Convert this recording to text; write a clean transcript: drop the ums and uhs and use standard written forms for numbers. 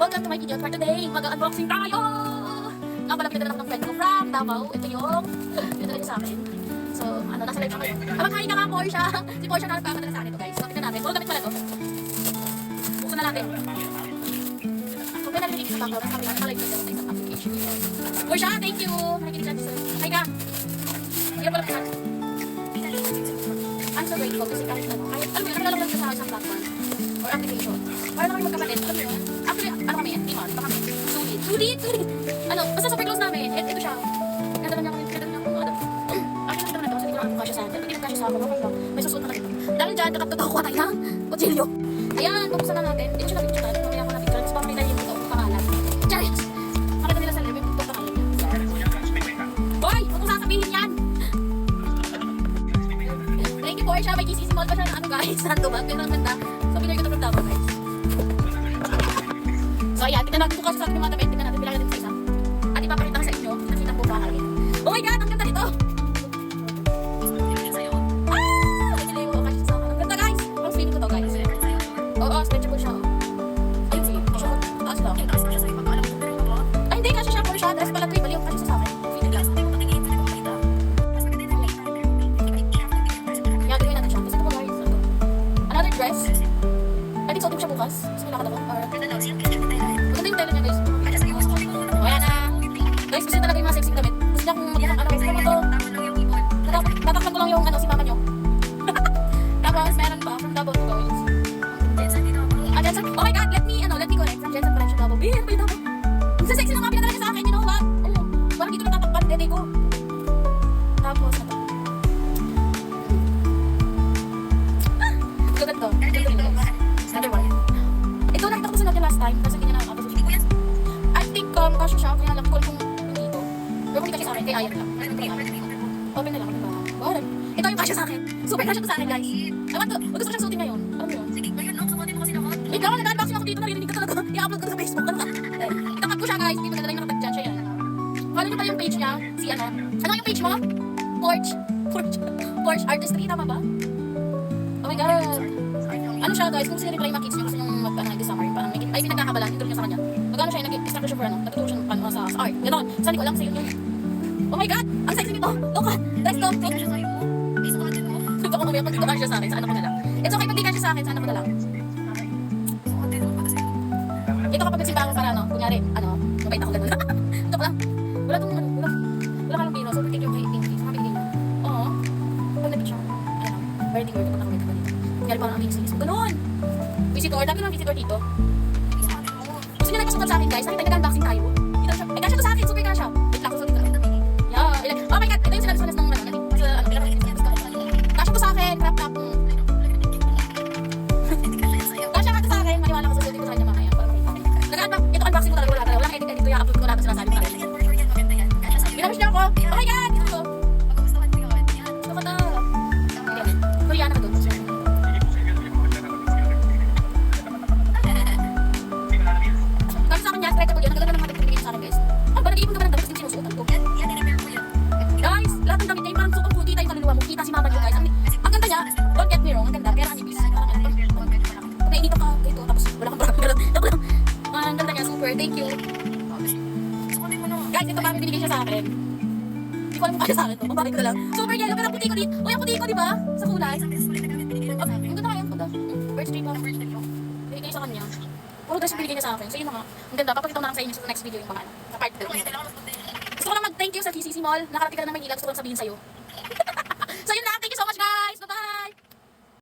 Welcome to my video for today. Mag-unboxing tayo! Nga pala pinadala ko ng friend ko from Davao. Ito yung pinadala sa akin. So, nasa live siya ngayon. Maghain na nga Portia. Si Portia na nagpapadala sa akin ito guys. So, tignan natin. Puro gamit pala ito. Buksan na natin. So, kaya natin sa background. Sabi natin naka-live video sa isang application. Portia, thank you! Nakikinig natin sa... Hi ka! Hindi pala ka. I'm so grateful kasi kahit ano. Kahit, alam mo yun, nakilala ko lang sa isang platform or application. Para na kami magkapatid. Alam mo yun? Actually, ano kami yan? Iman, baka kami. Sulit. Ano, basta super close namin. Ito siya. Pinadala niya kung ano. Actually, nakita naman ito kasi hindi ko nakakasya sa akin. Hindi magkasya sa akin. Okay lang. May susunod na nakita. Dahil dyan, kakatuto ko tayo ng kutsilyo. Ayan, bubuksan na natin. Hindi ko siya napicturan. Mamaya ko napicturan. Tapos pakita niyo yung ito pangalan. Charis! Makita nila sa live yung ito pangalan niya. Boy! Huwag kong sasabihin yan! Thank you, Portia. May GCC mall pa siya na ano guys. Sando ba? Pero ang ganda. So, pinag ko ito from Davao guys. So, ayan. Tignan natin bukas sa akin yung mga tabi. Tignan natin. Bilangin natin sa isa. At ipapakita ko sa inyo. Nakita po bahay. Oh my God! Ang ganda nito! Ang ganda guys! Ang feeling ko to guys. Oo, stretchable siya. Ay, sige. Taas lang. Ay, hindi. Kasi siya. Puro siya. Dress pala ito. Baliw kasi sa akin. Feeling lang. Yan, gawin natin siya. Kasi ito po guys. Another dress. Pwede suotin ko siya bukas. Kasi nilakad ako. Maganda yung tela niya guys. O, ayan na. Guys, gusto talaga yung mga sexy damit. Gusto niya kung mag-ano. Gusto naman to. Tatakpan ko lang yung si mama nyo. Tapos, meron pa. From Davao to guys. Jensen, oh my God, let me correct. From Jensen Valencia Davao. Ano ba yung Davao? Ang sexy na nga pinadala niya sa akin, you know what? Oo, parang dito natatakpan, dede ko. Tapos, ito. Ito ganito. Another one. Ito, nakita ko sa natin last time. Kasi hindi niya nakakapos. I think, kasya siya. Kaya lang ko kung dito. Pero kung hindi kasi sa akin, kay Ayan lang. Open na lang. Wow, ito yung kasya sa akin. Super kasya to sa akin, guys. I want to, gusto ko siyang suotin ngayon. Alam mo yun? Wait lang, nag-unboxing ako dito, narinig ko talaga. I-upload ko sa Facebook. Itakat ko siya guys, hindi maganda lang yung nakatag dyan siya yan. Follow nyo pa yung page niya, si ano yung page mo? Porch Artistry, tama ba? Oh my God. Ano siya guys, kung gusto nyo rin pala yung mga kids nyo, gusto nyo mag-summer, parang ay pinagkakabalan, intro nyo sa kanya. Magkano siya, nag-extract siya for ano, natuturo siya sa art. Ganon, saan ko lang sa'yo yun. Oh my God, ang sexy nito. Look, let's go. Ito ko mamaya pag ito siya sa akin, saan ako na lang. It's okay pag di ka siya sa akin, saan ako na lang. Ito kapag nagsimba ako para kunyari, mabait ako gano'n. Ito ko lang. Wala ka lang bino. So, thank you kay Pinky. Sa mga binigay niya. Oo. Pag nabit siya, wedding wear, kapag nakamit ka dito. Kunyari parang ang bilis. Gano'n. Visitor. Dami naman visitor dito. Gusto niya nagkasukat sa akin, guys. Nakita nag-unboxing tayo. Dito siya. Kasya to sa akin. Super kasya. Wait lang. So, dito lang. Yeah. Oh my God. Ito yung sinabi ng kasya to sa akin. Crap top. Kasya ka to sa akin. Maniwala ko sa sulit ko sa kanya mamaya. Ito unboxing ko talaga wala. Walang edit ko yung upload ko natin sinasabi ko talaga. Binawish niya ako. Oh my God! Gusto ko. Gusto ko to. Koreana ka doon. Kasi sa akin niya, stretchable yun. Nagaganda ng mga pinigay sa akin guys. Ba, nag-iipon ka ba ng damit kasi sinusuotan ko? Guys, lahat ng damit niya yung parang gusto kong puti tayo kaluluwa mo. Kita si mama niyo guys. Ang ganda niya. Don't get me wrong. Ang ganda. Pero ang ibis. Pag nainito ka dito tapos wala kang parang ang ganda niya, super. Thank you. Guys, ito pa binigay siya sa akin. Hindi ko alam kung kaya sa akin to. Mabalik ko na lang. Super yellow. Pero ang puti ko dito. Uy, ang puti ko, diba? Sa kulay. Ang ganda kaya ang ganda. Birch tree pa. Binigay sa kanya. Puro dress yung binigay niya sa akin. So yun na nga. Ang ganda. Papakita ko na lang sa inyo sa next video yung pangalan. Sa part 2. Gusto ko lang mag-thank you sa GCC Mall. Nakarating ka na ng Maynila. Gusto ko lang sabihin sa'yo.